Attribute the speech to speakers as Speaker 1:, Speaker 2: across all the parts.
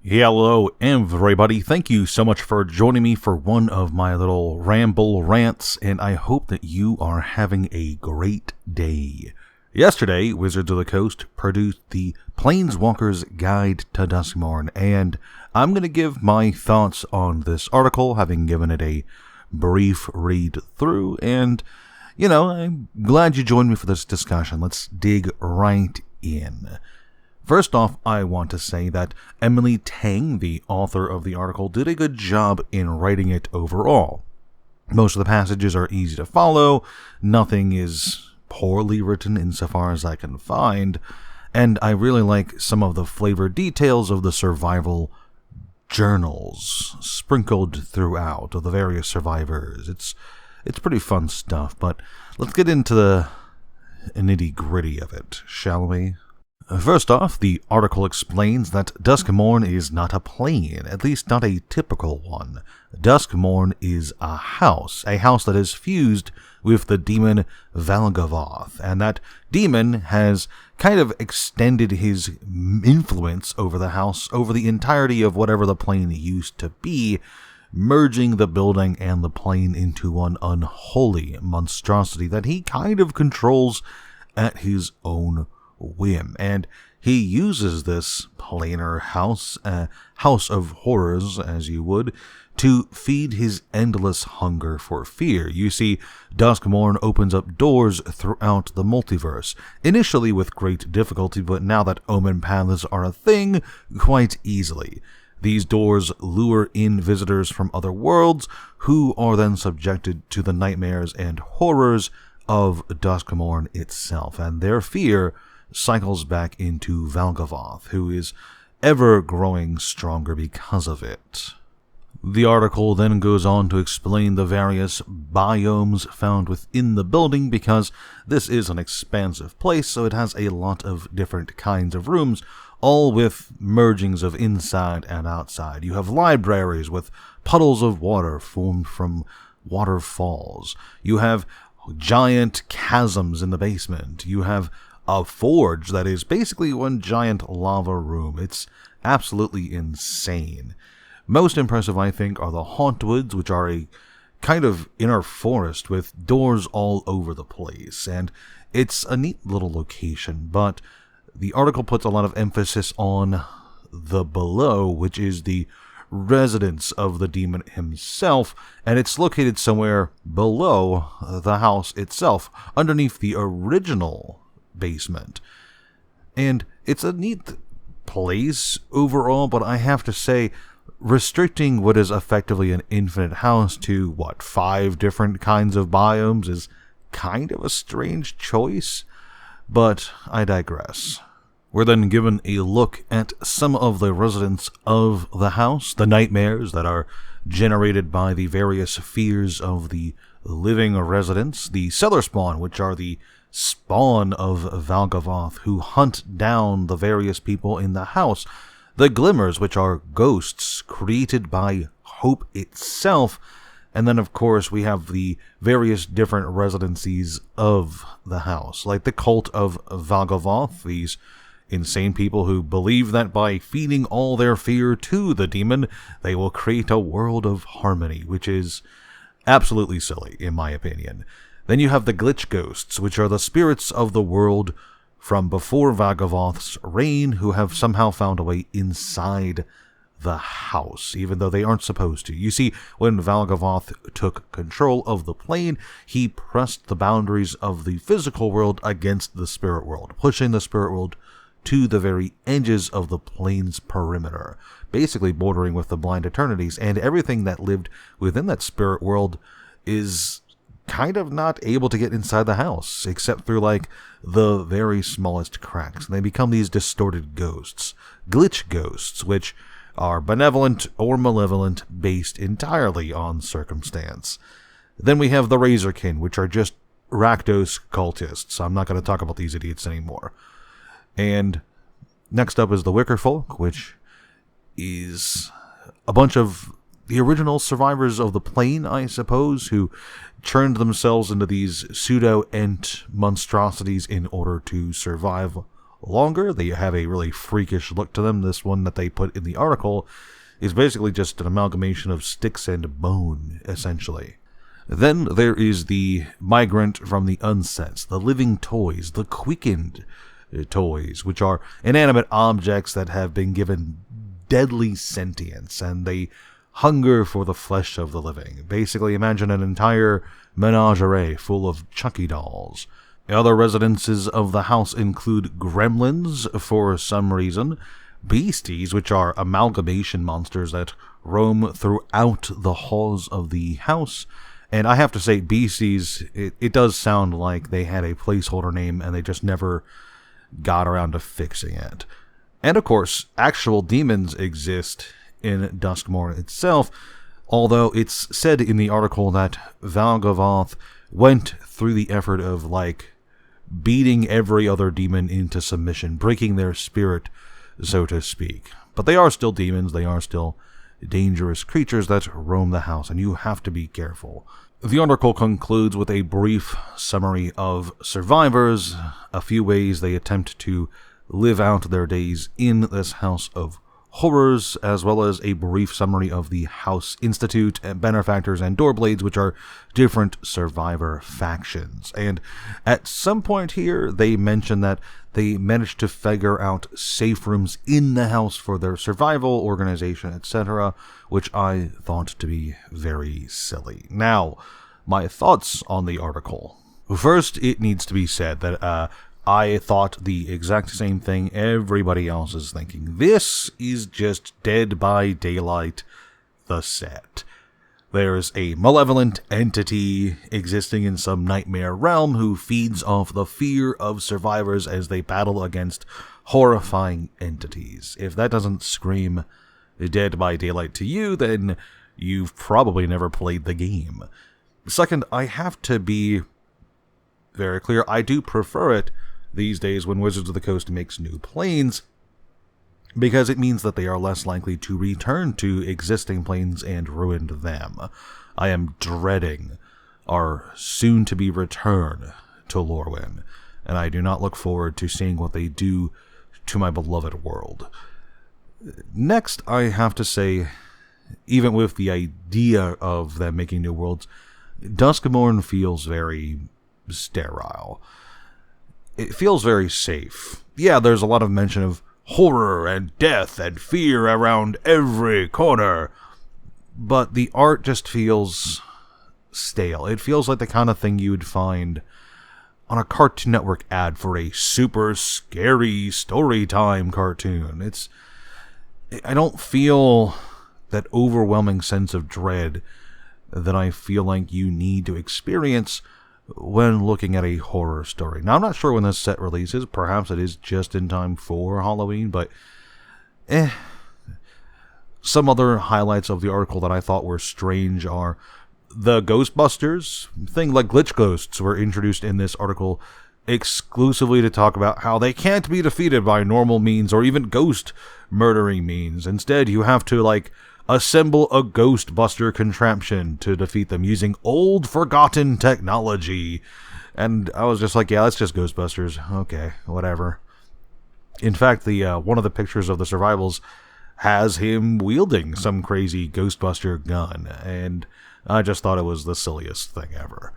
Speaker 1: Hello, everybody. Thank you so much for joining me for one of my little ramble rants, and I hope that you are having a great day. Yesterday, Wizards of the Coast produced the Planeswalker's Guide to Duskmourn, and I'm going to give my thoughts on this article, having given it a brief read through, and, I'm glad you joined me for this discussion. Let's dig right in. First off, I want to say that Emily Tang, the author of the article, did a good job in writing it overall. Most of the passages are easy to follow, nothing is poorly written insofar as I can find, and I really like some of the flavor details of the survival journals sprinkled throughout of the various survivors. It's pretty fun stuff, but let's get into the nitty-gritty of it, shall we? First off, the article explains that Duskmourn is not a plane, at least not a typical one. Duskmourn is a house that is fused with the demon Valgavoth, and that demon has kind of extended his influence over the house, over the entirety of whatever the plane used to be, merging the building and the plane into one unholy monstrosity that he kind of controls at his own whim, and he uses this planar house, house of horrors, as you would, to feed his endless hunger for fear. You see, Duskmourn opens up doors throughout the multiverse, initially with great difficulty, but now that omen paths are a thing, quite easily. These doors lure in visitors from other worlds, who are then subjected to the nightmares and horrors of Duskmourn itself, and their fear cycles back into Valgavoth, who is ever growing stronger because of it. The article then goes on to explain the various biomes found within the building, because this is an expansive place, so it has a lot of different kinds of rooms, all with mergings of inside and outside. You have libraries with puddles of water formed from waterfalls. You have giant chasms in the basement. You have a forge that is basically one giant lava room. It's absolutely insane. Most impressive, I think, are the Hauntwoods, which are a kind of inner forest with doors all over the place, and it's a neat little location, but the article puts a lot of emphasis on the below, which is the residence of the demon himself, and it's located somewhere below the house itself, underneath the original basement. And it's a neat place overall, but I have to say, restricting what is effectively an infinite house to, 5 different kinds of biomes is kind of a strange choice, but I digress. We're then given a look at some of the residents of the house, the nightmares that are generated by the various fears of the living residents, the cellar spawn, which are the spawn of Valgavoth, who hunt down the various people in the house, the glimmers, which are ghosts created by hope itself, and then of course we have the various different residencies of the house, like the cult of Valgavoth, these insane people who believe that by feeding all their fear to the demon, they will create a world of harmony, which is absolutely silly, in my opinion. Then you have the glitch ghosts, which are the spirits of the world from before Valgavoth's reign, who have somehow found a way inside the house, even though they aren't supposed to. You see, when Valgavoth took control of the plane, he pressed the boundaries of the physical world against the spirit world, pushing the spirit world to the very edges of the plane's perimeter, basically bordering with the blind eternities, and everything that lived within that spirit world is kind of not able to get inside the house, except through, the very smallest cracks. And they become these distorted ghosts, glitch ghosts, which are benevolent or malevolent, based entirely on circumstance. Then we have the Razorkin, which are just Rakdos cultists. I'm not going to talk about these idiots anymore. And next up is the Wicker Folk, which is a bunch of the original survivors of the plane, I suppose, who turned themselves into these pseudo-ent monstrosities in order to survive longer. They have a really freakish look to them. This one that they put in the article is basically just an amalgamation of sticks and bone, essentially. Then there is the migrant from the unsets, the living toys, the quickened toys, which are inanimate objects that have been given deadly sentience, and they hunger for the flesh of the living. Basically, imagine an entire menagerie full of Chucky dolls. Other residences of the house include gremlins, for some reason, beasties, which are amalgamation monsters that roam throughout the halls of the house. And I have to say, beasties, it does sound like they had a placeholder name and they just never got around to fixing it. And of course, actual demons exist in Duskmourn itself, although it's said in the article that Valgavoth went through the effort of, beating every other demon into submission, breaking their spirit, so to speak. But they are still demons, they are still dangerous creatures that roam the house, and you have to be careful. The article concludes with a brief summary of survivors, a few ways they attempt to live out their days in this house of horrors, as well as a brief summary of the House Institute and Benefactors and Doorblades, which are different survivor factions. And at some point here, they mention that they managed to figure out safe rooms in the house for their survival, organization, etc., which I thought to be very silly. Now, my thoughts on the article. First, it needs to be said that I thought the exact same thing everybody else is thinking. This is just Dead by Daylight, the set. There's a malevolent entity existing in some nightmare realm who feeds off the fear of survivors as they battle against horrifying entities. If that doesn't scream Dead by Daylight to you, then you've probably never played the game. Second, I have to be very clear, I do prefer it these days when Wizards of the Coast makes new planes, because it means that they are less likely to return to existing planes and ruin them. I am dreading our soon-to-be return to Lorwyn, and I do not look forward to seeing what they do to my beloved world. Next, I have to say, even with the idea of them making new worlds, Duskmourn feels very sterile. It feels very safe. Yeah, there's a lot of mention of horror and death and fear around every corner, but the art just feels stale. It feels like the kind of thing you would find on a Cartoon Network ad for a super scary storytime cartoon. I don't feel that overwhelming sense of dread that I feel like you need to experience when looking at a horror story. Now, I'm not sure when this set releases. Perhaps it is just in time for Halloween, but Some other highlights of the article that I thought were strange are the Ghostbusters. Things like glitch ghosts were introduced in this article exclusively to talk about how they can't be defeated by normal means or even ghost murdering means. Instead, you have to, assemble a Ghostbuster contraption to defeat them using old, forgotten technology. And I was just like, yeah, that's just Ghostbusters. Okay, whatever. In fact, the one of the pictures of the survivals has him wielding some crazy Ghostbuster gun, and I just thought it was the silliest thing ever.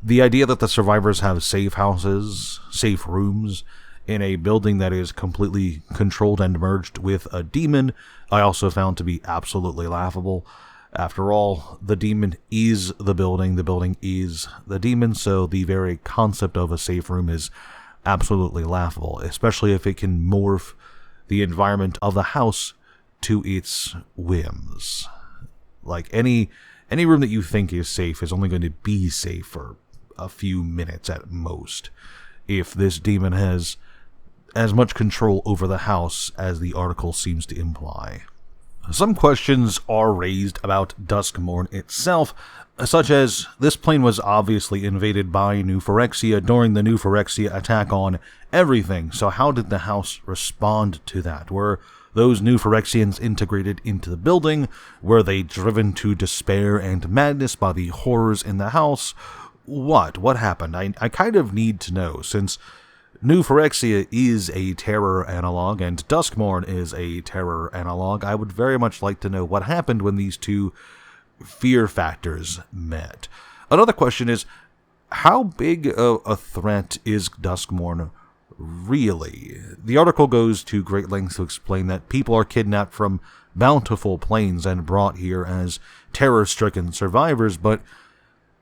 Speaker 1: The idea that the survivors have safe houses, safe rooms, in a building that is completely controlled and merged with a demon, I also found to be absolutely laughable. After all, the demon is the building is the demon, so the very concept of a safe room is absolutely laughable, especially if it can morph the environment of the house to its whims. Like, any room that you think is safe is only going to be safe for a few minutes at most, if this demon has as much control over the house as the article seems to imply. Some questions are raised about Duskmourn itself, such as, this plane was obviously invaded by New Phyrexia during the New Phyrexia attack on everything, so how did the house respond to that? Were those New Phyrexians integrated into the building? Were they driven to despair and madness by the horrors in the house? What happened? I kind of need to know, since New Phyrexia is a terror analog, and Duskmourn is a terror analog. I would very much like to know what happened when these two fear factors met. Another question is, how big a threat is Duskmourn really? The article goes to great lengths to explain that people are kidnapped from bountiful plains and brought here as terror-stricken survivors, but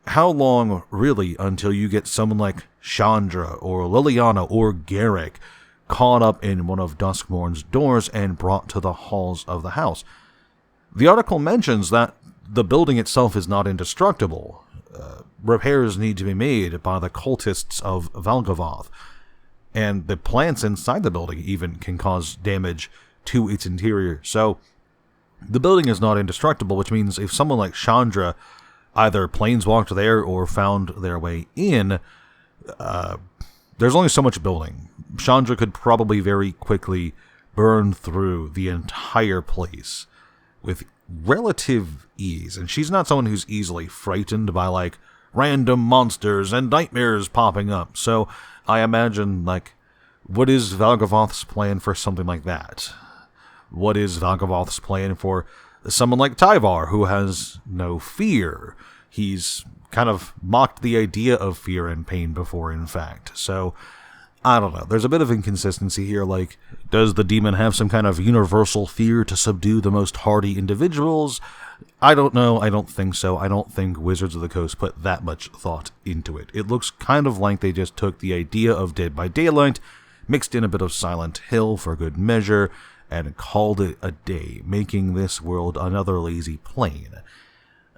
Speaker 1: how long, really, until you get someone like Chandra or Liliana or Garrick caught up in one of Duskmourn's doors and brought to the halls of the house? The article mentions that the building itself is not indestructible. Repairs need to be made by the cultists of Valgavoth, and the plants inside the building even can cause damage to its interior. So, the building is not indestructible, which means if someone like Chandra either planeswalked there or found their way in, there's only so much building. Chandra could probably very quickly burn through the entire place with relative ease. And she's not someone who's easily frightened by, like, random monsters and nightmares popping up. So I imagine, like, what is Valgavoth's plan for something like that? What is Valgavoth's plan for someone like Tyvar, who has no fear? He's kind of mocked the idea of fear and pain before, in fact. So, I don't know. There's a bit of inconsistency here. Like, does the demon have some kind of universal fear to subdue the most hardy individuals? I don't know. I don't think so. I don't think Wizards of the Coast put that much thought into it. It looks kind of like they just took the idea of Dead by Daylight, mixed in a bit of Silent Hill for good measure, and called it a day, making this world another lazy plane.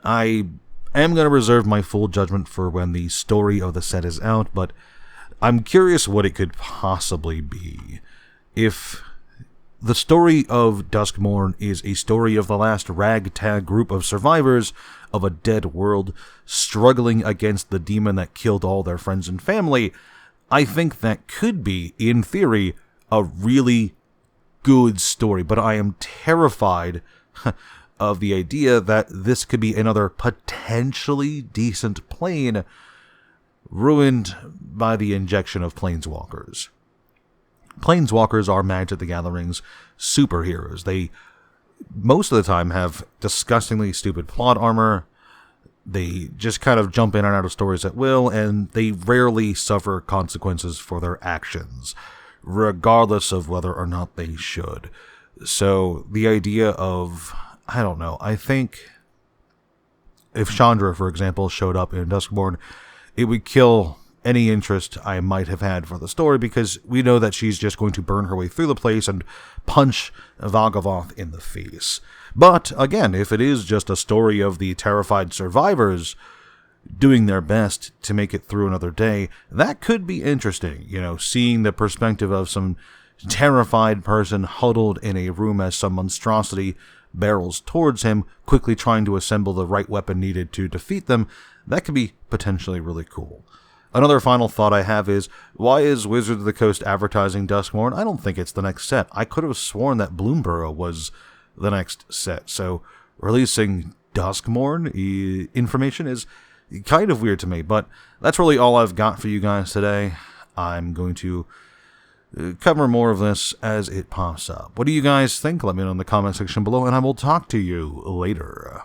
Speaker 1: I am going to reserve my full judgment for when the story of the set is out, but I'm curious what it could possibly be. If the story of Duskmourn is a story of the last ragtag group of survivors of a dead world struggling against the demon that killed all their friends and family, I think that could be, in theory, a really good story, but I am terrified of the idea that this could be another potentially decent plane ruined by the injection of planeswalkers. Planeswalkers are Magic the Gathering's superheroes. They, most of the time, have disgustingly stupid plot armor. They just kind of jump in and out of stories at will, and they rarely suffer consequences for their actions, regardless of whether or not they should. So, the idea of, I don't know, I think if Chandra, for example, showed up in Duskmourn, it would kill any interest I might have had for the story, because we know that she's just going to burn her way through the place and punch Valgavoth in the face. But, again, if it is just a story of the terrified survivors doing their best to make it through another day, that could be interesting. You know, seeing the perspective of some terrified person huddled in a room as some monstrosity barrels towards him, quickly trying to assemble the right weapon needed to defeat them, that could be potentially really cool. Another final thought I have is, why is Wizards of the Coast advertising Duskmourn? I don't think it's the next set. I could have sworn that Bloomborough was the next set, so releasing Duskmourn information is kind of weird to me, but that's really all I've got for you guys today. I'm going to cover more of this as it pops up. What do you guys think? Let me know in the comment section below, and I will talk to you later.